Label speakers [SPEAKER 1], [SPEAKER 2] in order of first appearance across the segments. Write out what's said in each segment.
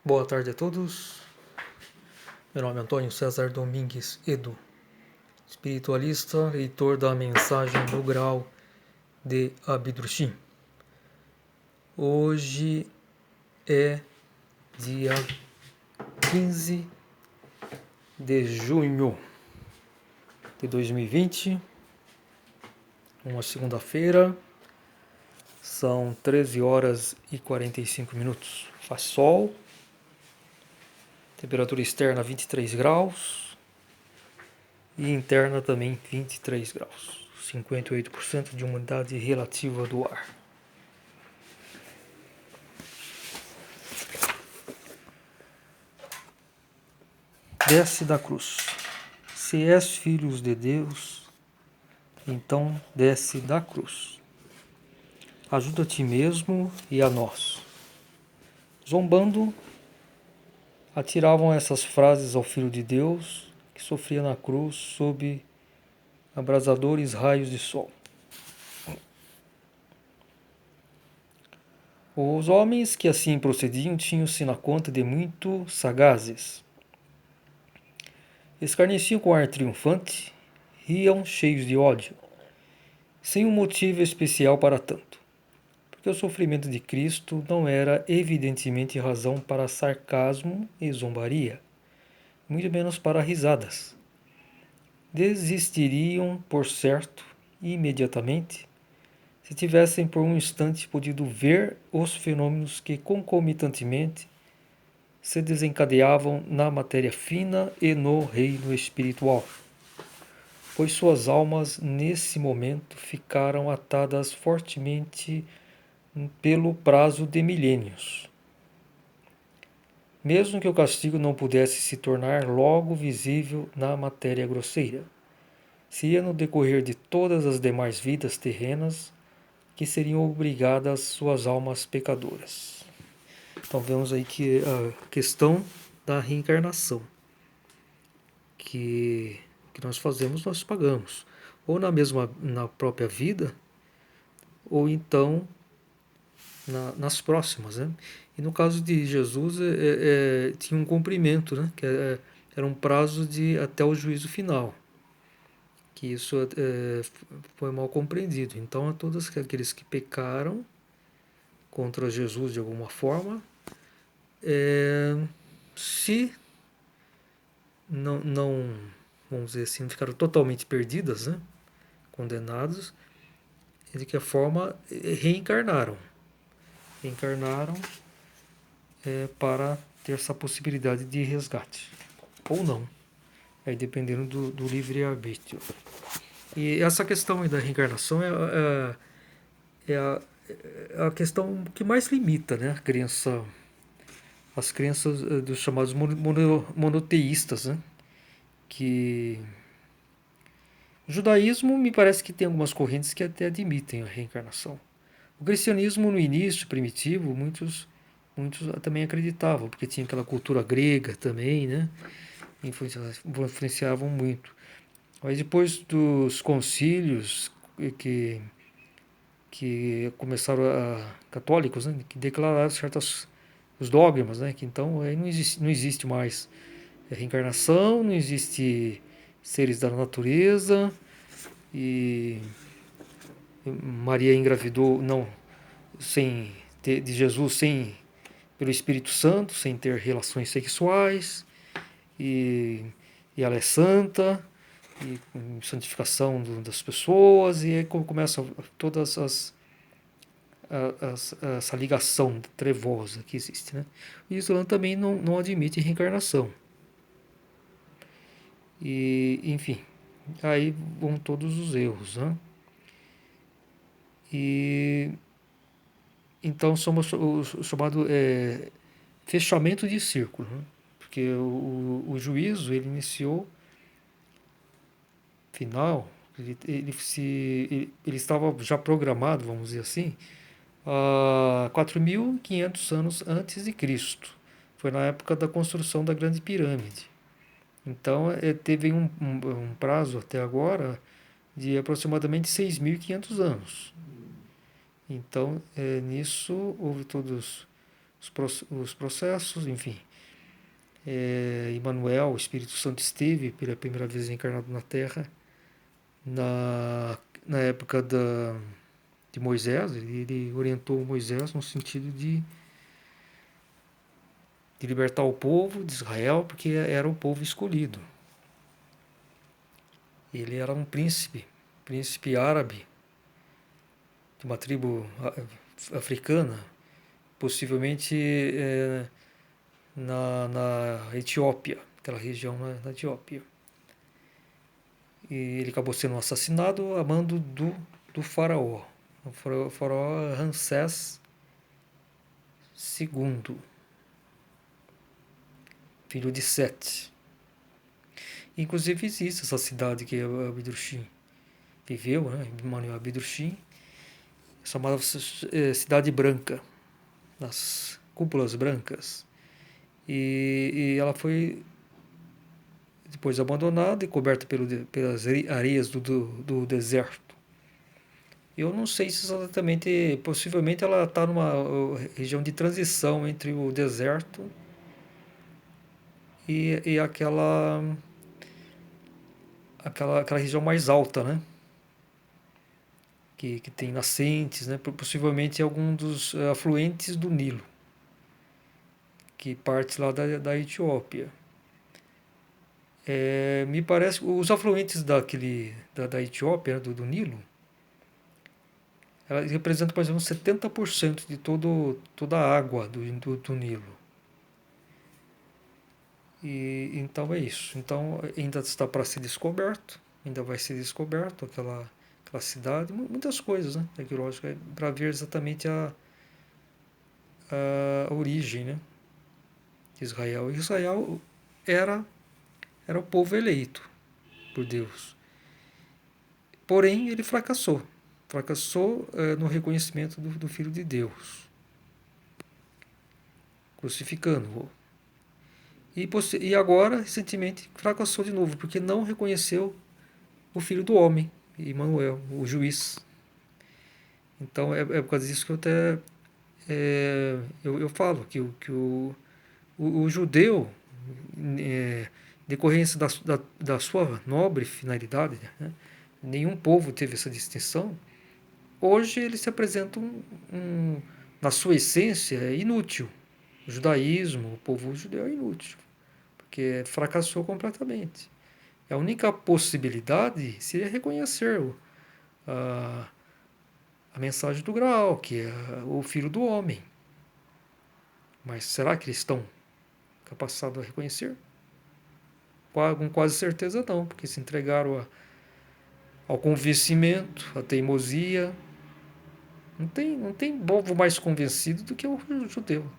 [SPEAKER 1] Boa tarde a todos. Meu nome é Antônio César Domingues Edu, espiritualista, leitor da mensagem do grau de Abidrushim. Hoje é dia 15 de junho de 2020, uma segunda-feira, são 13 horas e 45 minutos. Faz sol. Temperatura externa 23 graus e interna também 23 graus. 58% de umidade relativa do ar. Desce da cruz. Se és filhos de Deus, então desce da cruz. Ajuda a ti mesmo e a nós. Zombando, atiravam essas frases ao Filho de Deus, que sofria na cruz sob abrasadores raios de sol. Os homens que assim procediam tinham-se na conta de muito sagazes. Escarneciam com ar triunfante, riam cheios de ódio, sem um motivo especial para tanto, porque o sofrimento de Cristo não era evidentemente razão para sarcasmo e zombaria, muito menos para risadas. Desistiriam, por certo, imediatamente, se tivessem por um instante podido ver os fenômenos que concomitantemente se desencadeavam na matéria fina e no reino espiritual, pois suas almas nesse momento ficaram atadas fortemente pelo prazo de milênios. Mesmo que o castigo não pudesse se tornar logo visível na matéria grosseira, seria no decorrer de todas as demais vidas terrenas que seriam obrigadas suas almas pecadoras. Então vemos aí que a questão da reencarnação que nós fazemos, nós pagamos, ou na própria vida, ou então nas próximas, né? E no caso de Jesus tinha um cumprimento, né? Que era um prazo de até o juízo final, que isso foi mal compreendido. Então a todos aqueles que pecaram contra Jesus de alguma forma, se não, vamos dizer assim, ficaram totalmente perdidas, né? Condenados, de que forma reencarnaram para ter essa possibilidade de resgate, ou não, dependendo do livre-arbítrio. E essa questão aí da reencarnação é a questão que mais limita, né, as crenças dos chamados monoteístas, né, que o judaísmo me parece que tem algumas correntes que até admitem a reencarnação. O cristianismo, no início primitivo, muitos também acreditavam, porque tinha aquela cultura grega também, né? Influenciavam muito. Mas depois dos concílios que começaram católicos, né? Que declararam os dogmas, né? Que então aí não existe mais reencarnação, não existe seres da natureza, e Maria engravidou de Jesus pelo Espírito Santo, sem ter relações sexuais, e ela é santa, e santificação das pessoas, e aí começa todas essa ligação trevosa que existe, né? O Islã também não admite reencarnação. E, enfim, aí vão todos os erros, né? E então somos o chamado fechamento de círculo, né? Porque o juízo ele iniciou final, ele estava já programado, vamos dizer assim, há 4.500 anos antes de Cristo. Foi na época da construção da Grande Pirâmide. Então teve um prazo até agora de aproximadamente 6.500 anos. Então nisso houve todos os processos, enfim. Emmanuel, o Espírito Santo, esteve pela primeira vez encarnado na Terra na época de Moisés. Ele orientou Moisés no sentido de libertar o povo de Israel, porque era o povo escolhido. Ele era um príncipe árabe, de uma tribo africana, possivelmente na Etiópia, aquela região na Etiópia. E ele acabou sendo assassinado a mando do faraó, o faraó Ramsés II, filho de Sete. Inclusive existe essa cidade que é Abidrushim viveu, né? Emmanuel Abidrushim, chamada Cidade Branca, nas cúpulas brancas. E ela foi depois abandonada e coberta pelas areias do deserto. Eu não sei se exatamente, possivelmente ela está numa região de transição entre o deserto e aquela região mais alta, né? Que tem nascentes, né? Possivelmente algum dos afluentes do Nilo, que parte lá da Etiópia. Me parece que os afluentes da Etiópia, né, do Nilo, ela representa mais ou menos 70% de toda a água do Nilo. E então é isso. Então ainda está para ser descoberto, ainda vai ser descoberto aquela cidade, muitas coisas, né, arqueológicas, para ver exatamente a origem, né, de Israel. Israel era o povo eleito por Deus. Porém, ele fracassou. Fracassou no reconhecimento do Filho de Deus, crucificando-o. E agora, recentemente, fracassou de novo, porque não reconheceu o Filho do Homem, Emmanuel, o juiz. Então é por causa disso que eu até eu falo que o judeu, decorrência da sua nobre finalidade, né? Nenhum povo teve essa distinção. Hoje ele se apresenta na sua essência inútil. O judaísmo, o povo judeu é inútil, porque fracassou completamente. A única possibilidade seria reconhecer a, a mensagem do Graal, que é o Filho do Homem. Mas será que eles estão capacitados a reconhecer? Com quase certeza não, porque se entregaram ao convencimento, à teimosia. Não tem bobo mais convencido do que o judeu.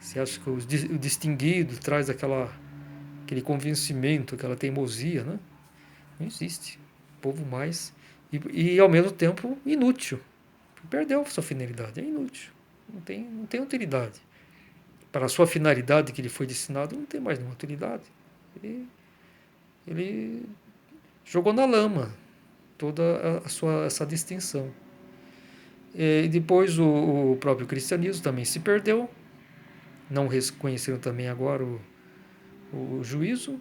[SPEAKER 1] Você acha que o distinguido traz aquele convencimento, aquela teimosia, né? Não existe. Povo mais. E ao mesmo tempo inútil. Perdeu sua finalidade. É inútil. Não tem utilidade. Para a sua finalidade que ele foi destinado, não tem mais nenhuma utilidade. Ele jogou na lama toda essa distinção. E depois o próprio cristianismo também se perdeu. Não reconheceram também agora o juízo,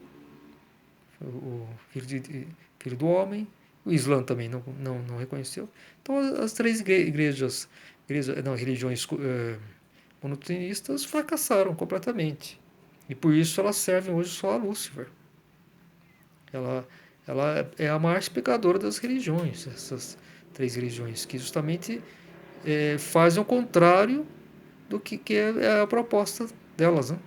[SPEAKER 1] o filho do homem. O Islã também não reconheceu. Então as três religiões monoteístas fracassaram completamente. E por isso elas servem hoje só a Lúcifer. Ela é a mais pecadora das religiões, essas três religiões, que justamente fazem o contrário do que é a proposta delas, né?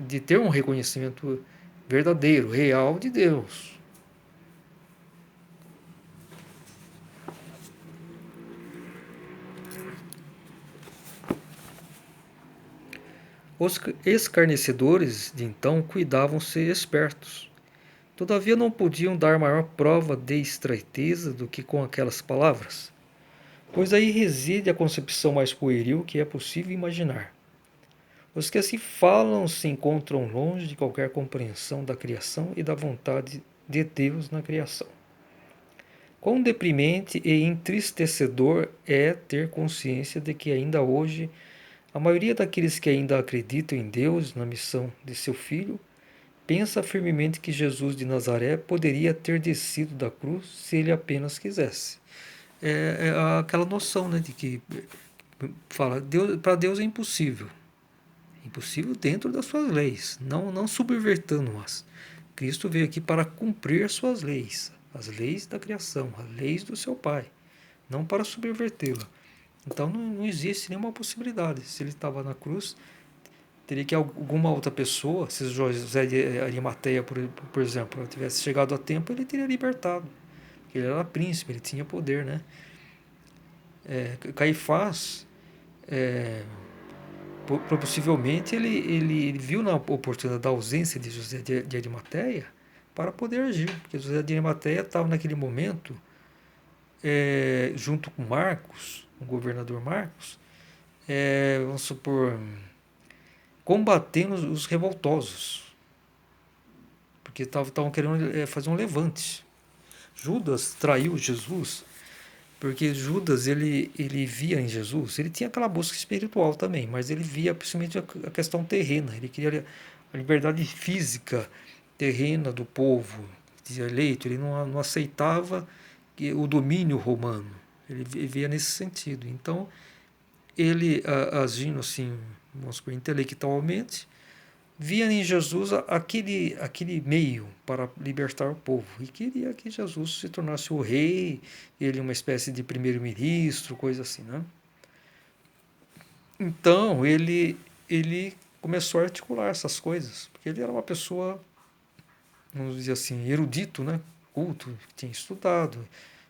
[SPEAKER 1] De ter um reconhecimento verdadeiro, real de Deus. Os escarnecedores de então cuidavam-se espertos. Todavia não podiam dar maior prova de estreiteza do que com aquelas palavras, pois aí reside a concepção mais pueril que é possível imaginar. Os que assim falam se encontram longe de qualquer compreensão da criação e da vontade de Deus na criação. Quão deprimente e entristecedor é ter consciência de que ainda hoje A maioria daqueles que ainda acreditam em Deus, na missão de seu Filho, pensa firmemente que Jesus de Nazaré poderia ter descido da cruz se ele apenas quisesse. É aquela noção, né, de que fala, para Deus é impossível. Impossível dentro das suas leis, não subvertendo-as. Cristo veio aqui para cumprir suas leis, as leis da criação, as leis do seu Pai, não para subvertê-la. Então não existe nenhuma possibilidade. Se ele estava na cruz, teria que alguma outra pessoa, se José de Arimateia, por exemplo, tivesse chegado a tempo, ele teria libertado. Porque ele era príncipe, ele tinha poder, né? Caifás, é, possivelmente, ele viu na oportunidade da ausência de José de Arimateia para poder agir. Porque José de Arimateia estava naquele momento, junto com Marcos, o governador Marcos, vamos supor, combatendo os revoltosos, porque estavam querendo fazer um levante. Judas traiu Jesus, porque Judas ele via em Jesus, ele tinha aquela busca espiritual também, mas ele via principalmente a questão terrena, ele queria a liberdade física terrena do povo de eleito, ele não aceitava o domínio romano, ele via nesse sentido. Então, ele agindo assim, vamos supor, intelectualmente, via em Jesus aquele meio para libertar o povo e queria que Jesus se tornasse o rei, ele uma espécie de primeiro-ministro, coisa assim, né? Então ele começou a articular essas coisas, porque ele era uma pessoa, vamos dizer assim, erudito, né? Culto, tinha estudado.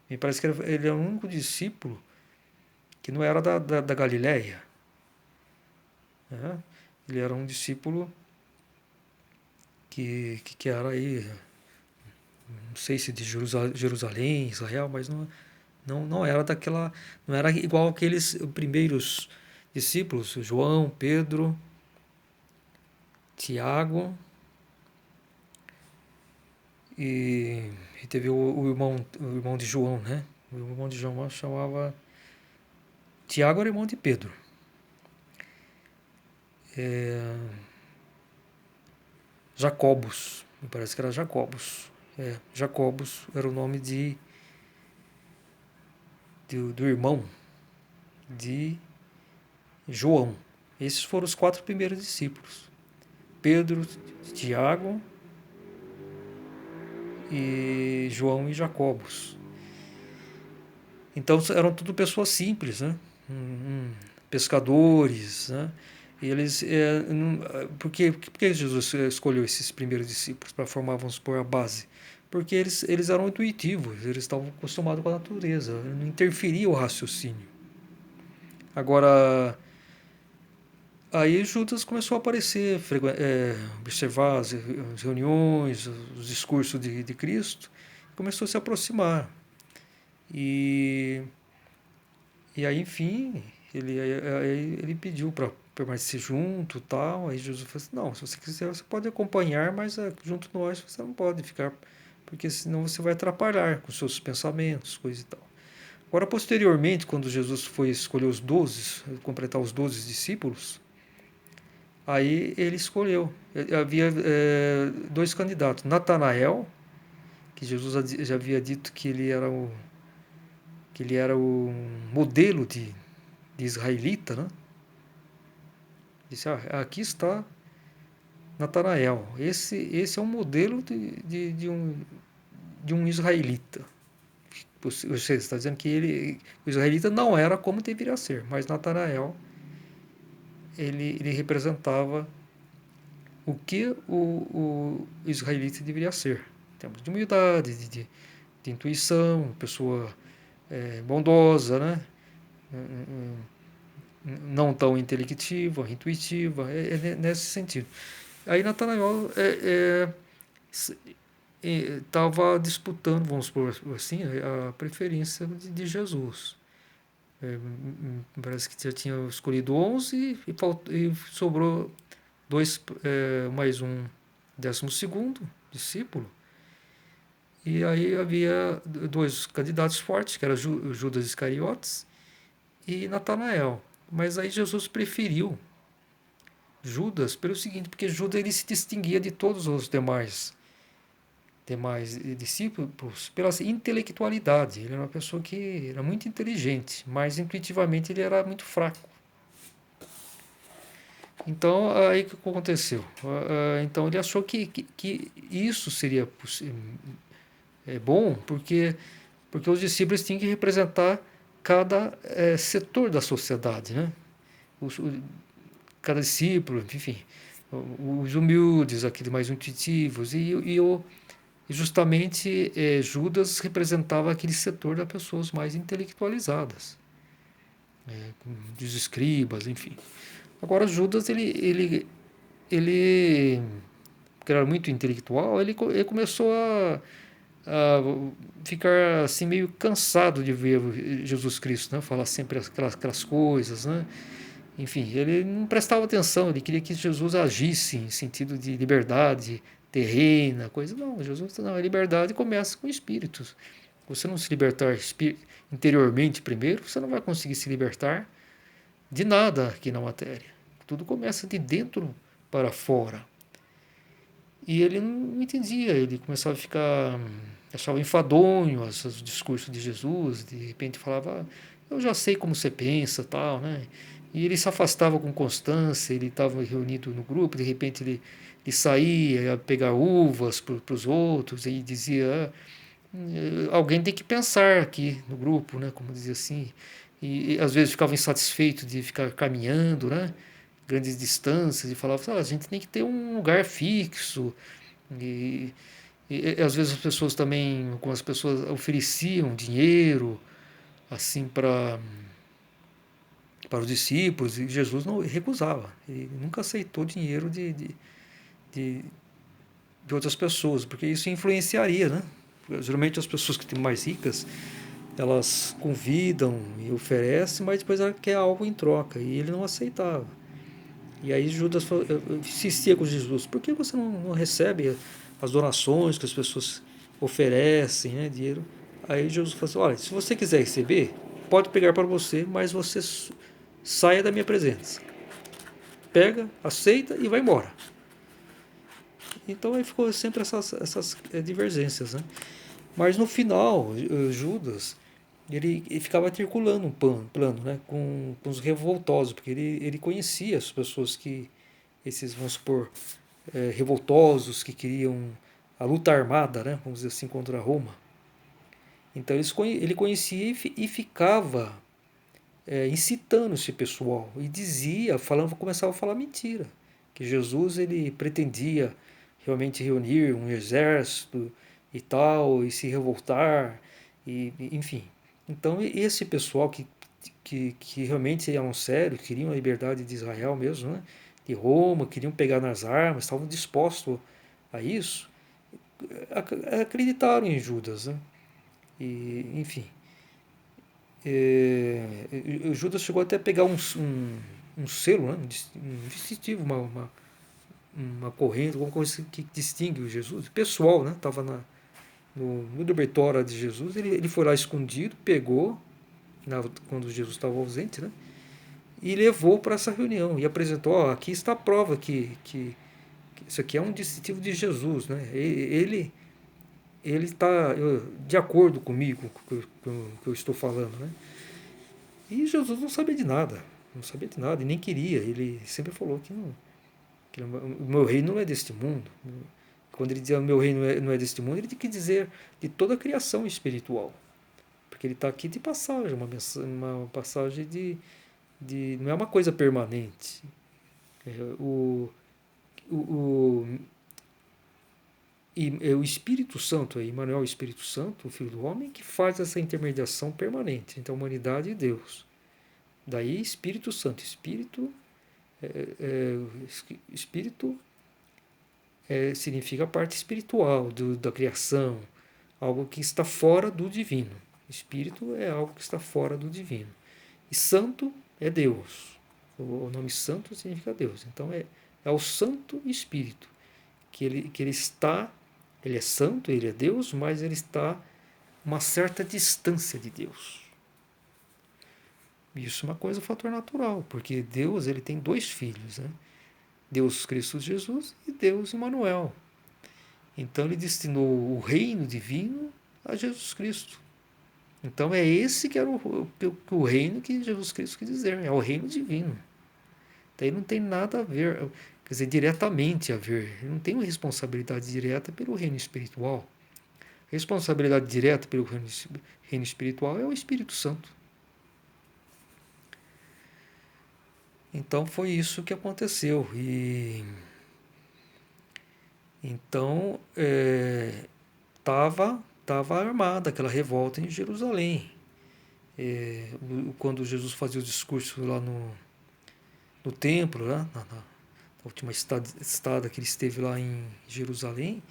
[SPEAKER 1] Me parece que ele era o único discípulo que não era da Galileia, né? Ele era um discípulo que era aí, não sei se de Jerusalém, Israel, mas não era daquela, não era igual aqueles primeiros discípulos, João, Pedro, Tiago e teve o irmão de João, né? O irmão de João chamava Tiago, era irmão de Pedro. Jacobus, me parece que era Jacobus. Jacobus era o nome do irmão de João. Esses foram os 4 primeiros discípulos: Pedro, Tiago e João e Jacobos. Então eram tudo pessoas simples, né? Pescadores, né? E eles, por que Jesus escolheu esses primeiros discípulos para formar, vamos supor, a base? Porque eles eram intuitivos, eles estavam acostumados com a natureza, não interferia o raciocínio. Agora, aí Judas começou a aparecer, observar as reuniões, os discursos de Cristo, começou a se aproximar. E, e aí, enfim, ele pediu para permanecer junto, tal. Aí Jesus falou assim, não, se você quiser você pode acompanhar, mas junto a nós você não pode ficar, porque senão você vai atrapalhar com seus pensamentos, coisa e tal. Agora, posteriormente, quando Jesus foi escolher os 12, completar os 12 discípulos, aí ele escolheu. Havia 2 candidatos. Natanael, que Jesus já havia dito que ele era o modelo de israelita, né? Disse, aqui está Natanael. Esse é um modelo de um israelita. Você está dizendo que o israelita não era como deveria ser, mas Natanael ele representava o que o israelita deveria ser. Temos de humildade, de intuição, pessoa bondosa, né? Não tão intelectiva, intuitiva, nesse sentido. Aí Natanael estava disputando, vamos supor assim, a preferência de Jesus. Parece que já tinha escolhido 11 e sobrou 2, mais um 12º discípulo. E aí havia 2 candidatos fortes, que eram Judas Iscariotes e Natanael. Mas aí Jesus preferiu Judas pelo seguinte, porque Judas ele se distinguia de todos os demais discípulos pela intelectualidade. Ele era uma pessoa que era muito inteligente, mas intuitivamente ele era muito fraco. Então, aí o que aconteceu? Então, ele achou que isso seria bom, porque os discípulos tinham que representar cada setor da sociedade, né? Os, cada discípulo, enfim, os humildes, aqueles mais intuitivos, e justamente Judas representava aquele setor das pessoas mais intelectualizadas, dos escribas, enfim. Agora Judas, ele que era muito intelectual, ele começou a ficar assim meio cansado de ver Jesus Cristo, né? Falar sempre aquelas coisas, né? Enfim, ele não prestava atenção, ele queria que Jesus agisse em sentido de liberdade terrena, coisa. Não, Jesus, não, a liberdade começa com espíritos. Você não se libertar interiormente primeiro, você não vai conseguir se libertar de nada aqui na matéria. Tudo começa de dentro para fora. E ele não entendia, ele começava a ficar, achava enfadonho os discursos de Jesus, de repente falava, eu já sei como você pensa, tal, né? E ele se afastava com constância, ele estava reunido no grupo, de repente ele saía, ia pegar uvas para os outros, e dizia, alguém tem que pensar aqui no grupo, né? Como dizia assim, e às vezes ficava insatisfeito de ficar caminhando, né? Grandes distâncias, e falava, a gente tem que ter um lugar fixo, e, e às vezes as pessoas também, algumas pessoas ofereciam dinheiro assim para os discípulos, e Jesus não recusava. Ele nunca aceitou dinheiro de, de outras pessoas, porque isso influenciaria, né? Geralmente as pessoas que têm mais ricas, elas convidam e oferecem, mas depois ela quer algo em troca, e ele não aceitava. E aí Judas insistia com Jesus, por que você não recebe as donações que as pessoas oferecem, né, dinheiro? Aí Jesus falou assim, olha, se você quiser receber, pode pegar para você, mas você saia da minha presença. Pega, aceita e vai embora. Então aí ficou sempre essas divergências, né? Mas no final, Judas, ele ficava circulando um plano, né, com os revoltosos, porque ele conhecia as pessoas que, esses, vamos supor, revoltosos que queriam a luta armada, né, vamos dizer assim, contra Roma. Então ele conhecia e ficava incitando esse pessoal e dizia, falando, começava a falar mentira, que Jesus ele pretendia realmente reunir um exército e tal, e se revoltar, enfim. Então esse pessoal que realmente eram sérios, queriam a liberdade de Israel mesmo, né? De Roma, queriam pegar nas armas, estavam dispostos a isso, acreditaram em Judas, né? E, enfim, o Judas chegou até a pegar um selo, né? Um distintivo, uma corrente, alguma coisa que distingue o Jesus. O pessoal, né? Estava no dormitório de Jesus, ele foi lá escondido, pegou, quando Jesus estava ausente, né? E levou para essa reunião e apresentou, ó, aqui está a prova que isso aqui é um distintivo de Jesus, né? Ele está de acordo comigo, com o que eu estou falando, né? E Jesus não sabia de nada, não sabia de nada e nem queria. Ele sempre falou que o meu reino não é deste mundo. Quando ele dizia o meu reino não é deste mundo, ele tinha que dizer de toda a criação espiritual, porque ele está aqui de passagem, uma passagem não é uma coisa permanente. É, o, o, o Espírito Santo, Emmanuel, o Espírito Santo, o Filho do Homem, que faz essa intermediação permanente entre a humanidade e Deus. Daí Espírito Santo, é, espírito significa a parte espiritual da criação, algo que está fora do divino. Espírito é algo que está fora do divino. E santo é Deus. O nome santo significa Deus. Então é o Santo Espírito, que ele está, ele é santo, ele é Deus, mas ele está uma certa distância de Deus. Isso é uma coisa, fator natural, porque Deus ele tem dois filhos, né? Deus Cristo Jesus e Deus Emmanuel. Então ele destinou o reino divino a Jesus Cristo. Então é esse que era o reino que Jesus Cristo quis dizer, é o reino divino. Daí não tem nada a ver, quer dizer, diretamente a ver. Ele não tem uma responsabilidade direta pelo reino espiritual. A responsabilidade direta pelo reino espiritual é o Espírito Santo. Então foi isso que aconteceu. E então estava armada aquela revolta em Jerusalém. Quando Jesus fazia o discurso lá no templo, né, na última estada que ele esteve lá em Jerusalém,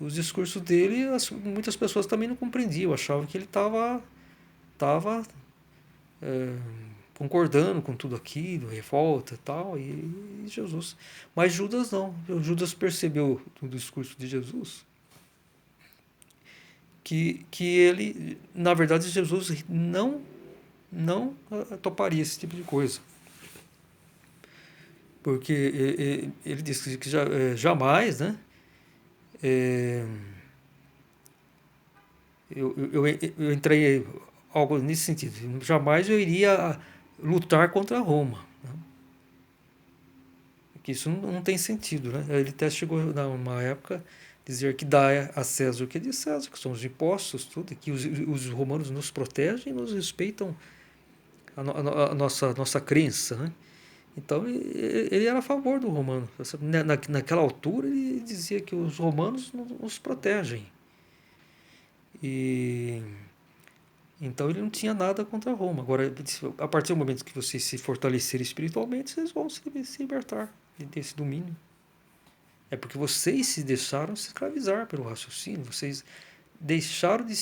[SPEAKER 1] os discursos dele, muitas pessoas também não compreendiam, achavam que ele tava, é, concordando com tudo aquilo, revolta e tal, e Jesus. Mas Judas não. Judas percebeu no discurso de Jesus que ele, na verdade, Jesus não toparia esse tipo de coisa. Porque ele disse que jamais, né? Eu entrei algo nesse sentido. Jamais eu iria lutar contra Roma. Né? Que isso não tem sentido. Né? Ele até chegou numa época dizer que dá a César o que é de César, que são os impostos, tudo, que os romanos nos protegem e nos respeitam a nossa crença. Né? Então ele era a favor do romano. Naquela altura ele dizia que os romanos nos protegem. E então ele não tinha nada contra Roma. Agora, a partir do momento que vocês se fortalecerem espiritualmente, vocês vão se libertar desse domínio. É porque vocês se deixaram se escravizar pelo raciocínio, vocês deixaram de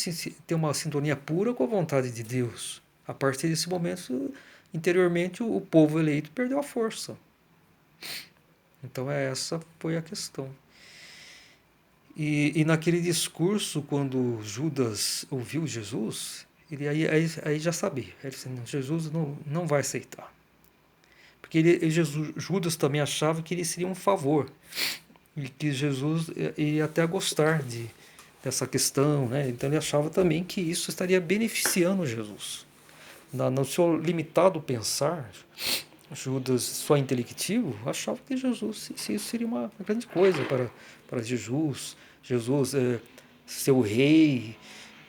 [SPEAKER 1] ter uma sintonia pura com a vontade de Deus. A partir desse momento, interiormente, o povo eleito perdeu a força. Então essa foi a questão. E naquele discurso, quando Judas ouviu Jesus, ele aí já sabia. Ele disse, Jesus não vai aceitar. Porque Judas também achava que ele seria um favor. E que Jesus ia até gostar dessa questão. Né? Então ele achava também que isso estaria beneficiando Jesus. No seu limitado pensar, Judas, só intelectivo, achava que Jesus, isso seria uma grande coisa para Jesus. Jesus ser o rei,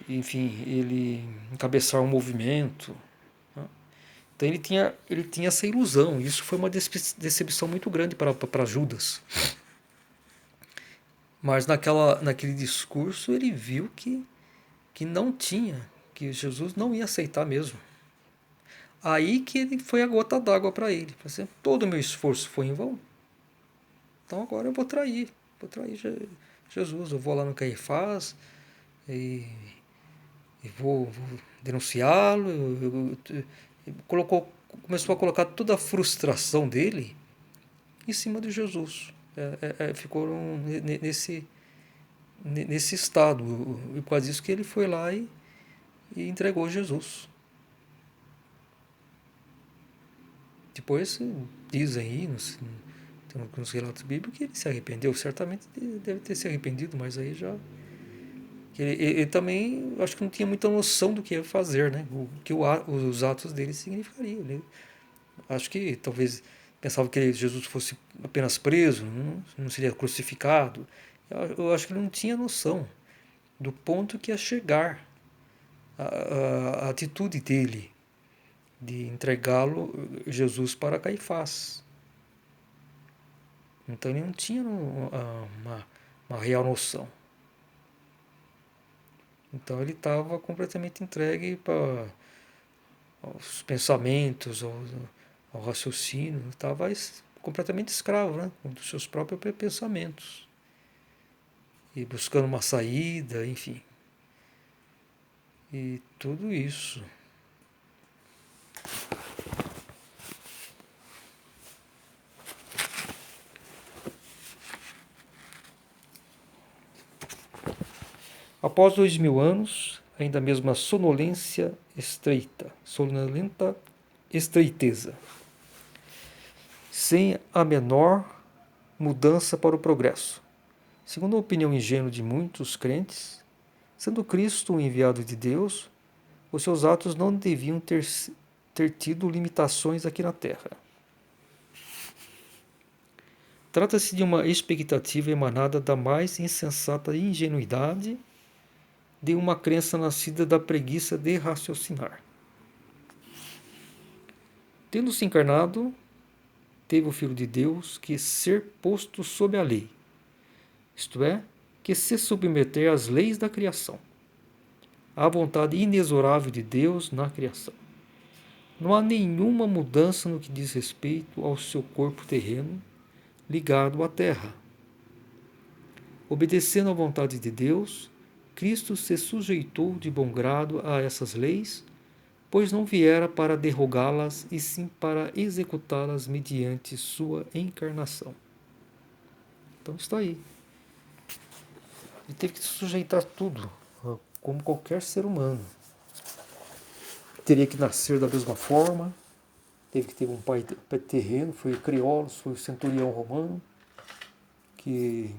[SPEAKER 1] enfim, ele encabeçar um movimento. Né? Então ele tinha essa ilusão. Isso foi uma decepção muito grande para Judas. Mas naquele discurso ele viu que não tinha, que Jesus não ia aceitar mesmo. Aí que ele foi a gota d'água para ele. Assim, todo o meu esforço foi em vão. Então agora eu vou trair Jesus. Eu vou lá no Caifás e vou denunciá-lo. Começou a colocar toda a frustração dele em cima de Jesus. Ficou nesse estado. E por causa disso que ele foi lá e entregou Jesus. Depois dizem aí, nos relatos bíblicos, que ele se arrependeu. Certamente deve ter se arrependido, mas aí já... Ele também, acho que não tinha muita noção do que ia fazer, né? O que os atos dele significariam. Ele, acho que talvez pensava que Jesus fosse apenas preso, não seria crucificado. Eu acho que ele não tinha noção do ponto que ia chegar a atitude dele de entregá-lo, Jesus, para Caifás. Então ele não tinha uma real noção. Então ele estava completamente entregue para os pensamentos, ao raciocínio, estava completamente escravo, né, dos seus próprios pensamentos. E buscando uma saída, enfim. E tudo isso. Após 2000 anos, ainda a mesma sonolência estreita, sonolenta estreiteza, sem a menor mudança para o progresso. Segundo a opinião ingênua de muitos crentes, sendo Cristo o enviado de Deus, os seus atos não deviam ter tido limitações aqui na Terra. Trata-se de uma expectativa emanada da mais insensata ingenuidade de uma crença nascida da preguiça de raciocinar. Tendo-se encarnado, teve o Filho de Deus que ser posto sob a lei, isto é, que se submeter às leis da criação, à vontade inexorável de Deus na criação. Não há nenhuma mudança no que diz respeito ao seu corpo terreno ligado à terra. Obedecendo à vontade de Deus, Cristo se sujeitou de bom grado a essas leis, pois não viera para derrogá-las, e sim para executá-las mediante sua encarnação. Então está aí. Ele teve que se sujeitar a tudo, como qualquer ser humano. Teria que nascer da mesma forma, teve que ter um pai terreno, foi crioulos, foi o centurião romano, que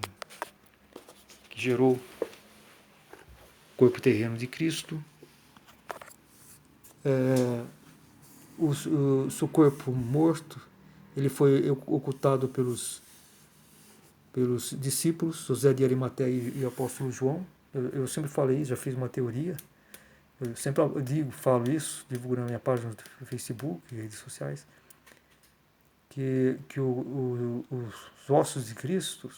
[SPEAKER 1] gerou o corpo terreno de Cristo. O seu corpo morto, ele foi ocultado pelos discípulos, José de Arimateia e o apóstolo João. Eu sempre falei, já fiz uma teoria, eu sempre falo isso, divulgo na minha página do Facebook, redes sociais, que os ossos de Cristo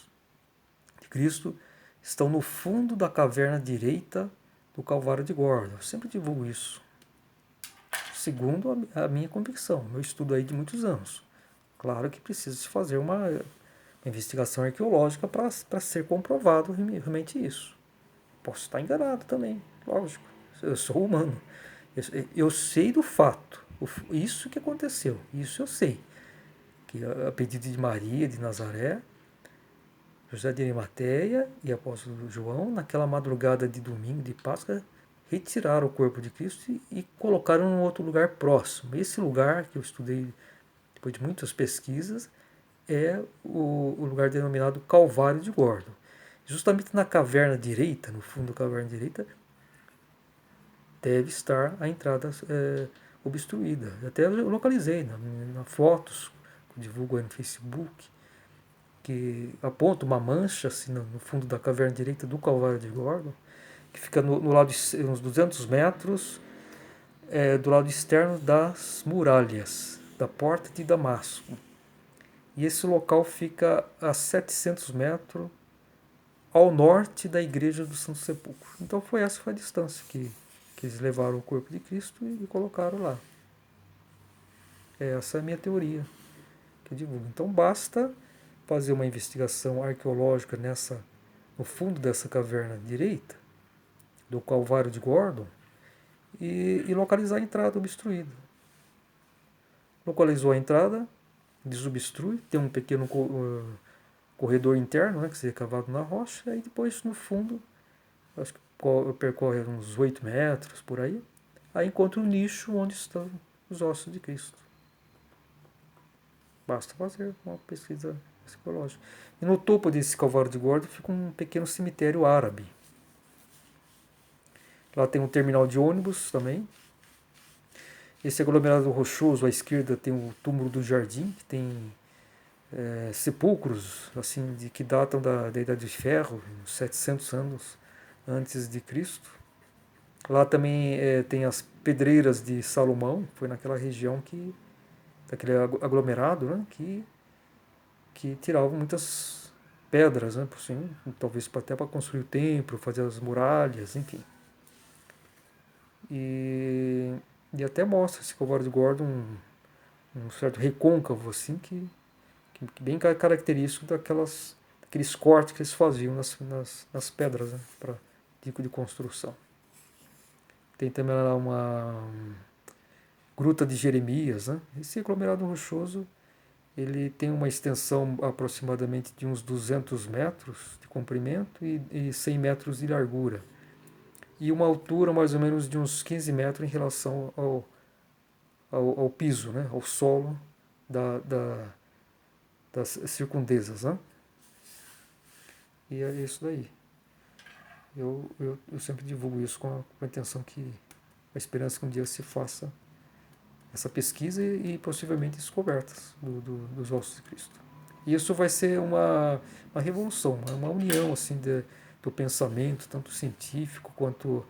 [SPEAKER 1] estão no fundo da caverna direita do Calvário de Gordon. Eu sempre divulgo isso, segundo a minha convicção, meu estudo aí de muitos anos. Claro que precisa se fazer uma investigação arqueológica para ser comprovado realmente isso. Posso estar enganado também, lógico. Eu sou humano. Eu sei do fato. Isso que aconteceu. Isso eu sei. Que a pedido de Maria de Nazaré, José de Arimateia e apóstolo João, naquela madrugada de domingo de Páscoa, retiraram o corpo de Cristo e colocaram em um outro lugar próximo. Esse lugar que eu estudei depois de muitas pesquisas é o lugar denominado Calvário de Gordon. Justamente na caverna direita, no fundo da caverna direita, deve estar a entrada obstruída. Até eu localizei na fotos que eu divulgo aí no Facebook, que aponta uma mancha assim, no fundo da caverna direita do Calvário de Gordon, que fica no lado de uns 200 metros do lado externo das muralhas da porta de Damasco. E esse local fica a 700 metros ao norte da igreja do Santo Sepulcro. Então essa foi a distância que eles levaram o corpo de Cristo e colocaram lá. Essa é a minha teoria que eu divulgo. Então basta fazer uma investigação arqueológica no fundo dessa caverna direita, do Calvário de Gordon, e localizar a entrada obstruída. Localizou a entrada, desobstrui, tem um pequeno corredor interno, que seria cavado na rocha, e depois no fundo, acho que percorre uns 8 metros por aí encontra um nicho onde estão os ossos de Cristo. Basta fazer uma pesquisa arqueológica. E no topo desse Calvário de Gordon fica um pequeno cemitério árabe. Lá tem um terminal de ônibus também. Esse aglomerado rochoso à esquerda tem o túmulo do jardim, que tem sepulcros assim, que datam da Idade de Ferro, uns 700 anos antes de Cristo. Lá também tem as pedreiras de Salomão, foi naquela região daquele aglomerado, né, que tiravam muitas pedras, né, por cima, talvez até para construir o templo, fazer as muralhas, enfim. E até mostra esse Calvário de Gordon um certo recôncavo assim, que bem característico daqueles cortes que eles faziam nas pedras, né, para tipo de construção. Tem também lá uma Gruta de Jeremias, né? Esse aglomerado rochoso ele tem uma extensão aproximadamente de uns 200 metros de comprimento e 100 metros de largura. E uma altura mais ou menos de uns 15 metros em relação ao piso, né? Ao solo das circundes, né? E é isso daí. Eu sempre divulgo isso com a intenção que a esperança que um dia se faça essa pesquisa e possivelmente descobertas dos ossos de Cristo. E isso vai ser uma revolução, uma união assim do pensamento, tanto científico quanto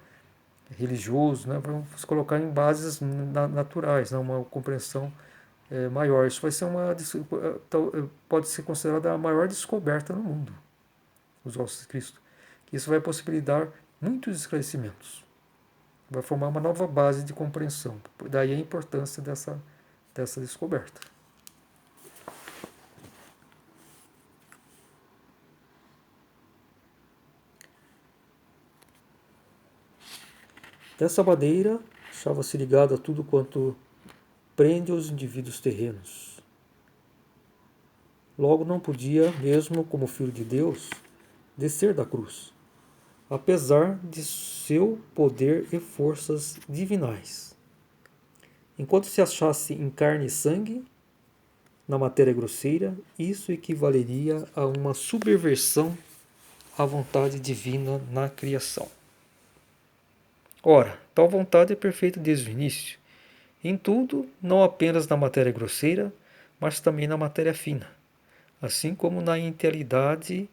[SPEAKER 1] religioso, né? Vamos se colocar em bases naturais, né? Uma compreensão maior. Isso vai ser pode ser considerada a maior descoberta no mundo, os ossos de Cristo. Isso vai possibilitar muitos esclarecimentos, vai formar uma nova base de compreensão. Daí a importância dessa descoberta. Dessa maneira, achava-se ligado a tudo quanto prende os indivíduos terrenos. Logo não podia, mesmo como filho de Deus, descer da cruz, apesar de seu poder e forças divinais. Enquanto se achasse em carne e sangue, na matéria grosseira, isso equivaleria a uma subversão à vontade divina na criação. Ora, tal vontade é perfeita desde o início, em tudo, não apenas na matéria grosseira, mas também na matéria fina, assim como na integridade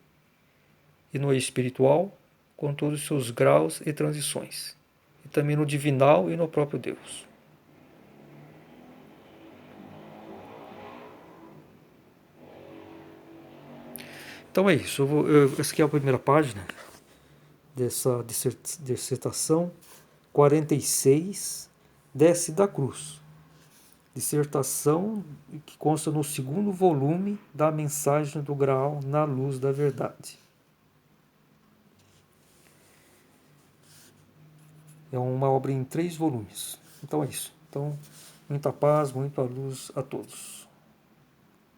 [SPEAKER 1] e no espiritual, com todos os seus graus e transições, e também no divinal e no próprio Deus. Então é isso, essa aqui é a primeira página dessa dissertação 46, Desce da Cruz. Dissertação que consta no segundo volume da Mensagem do Graal na Luz da Verdade. É uma obra em 3 volumes. Então é isso. Então, muita paz, muita luz a todos.